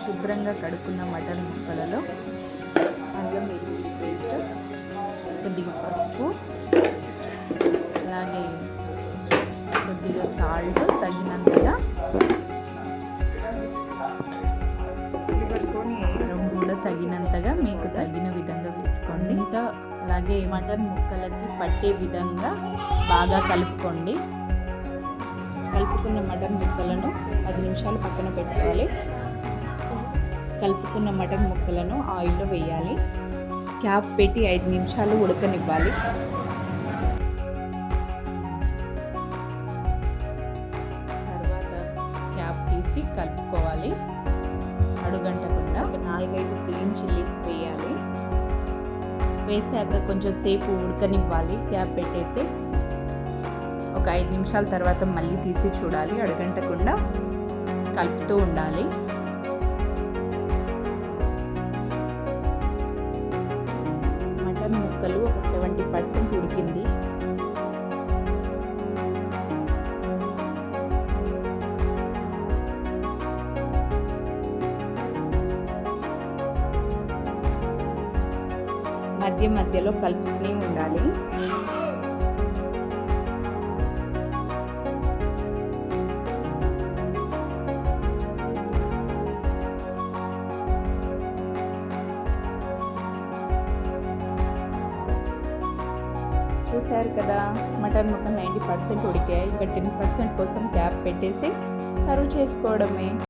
శుభ్రంగా కడుక్కున్న మటన్ ముక్కలలో అల్లం వెల్లుల్లి పేస్ట్, కొద్దిగా పసుపు, అలాగే కొద్దిగా సాల్ట్ తగినంతగా, కారం కూడా తగినంతగా మీకు తగిన విధంగా వేసుకోండి. ఇంకా అలాగే మటన్ ముక్కలకి పట్టే విధంగా బాగా కలుపుకోండి. కలుపుకున్న మటన్ ముక్కలను 10 నిమిషాలు పక్కన పెట్టుకోవాలి. కలుపుకున్న మటన్ ముక్కలను ఆయిల్లో వేయాలి. క్యాప్ పెట్టి 5 నిమిషాలు ఉడకనివ్వాలి. తర్వాత క్యాప్ తీసి కలుపుకోవాలి. అడుగంటకుండా 4-5 గ్రీన్ చిల్లీస్ వేయాలి. వేసాక కొంచెం సేపు ఉడకనివ్వాలి. క్యాప్ పెట్టేసి ఒక 5 నిమిషాల తర్వాత మళ్ళీ తీసి చూడాలి. అడుగంటకుండా కలుపుతూ ఉండాలి. మటన్ ముక్కలు ఒక 70% ఉడికింది. మధ్య మధ్యలో కలుపుతూనే ఉండాలి. చూసారు కదా, మటన్ ముక్క 90% ఉడికాయి. ఇంకా 10% కోసం క్యాప్ పెట్టేసి సర్వ్ చేసుకోవడమే.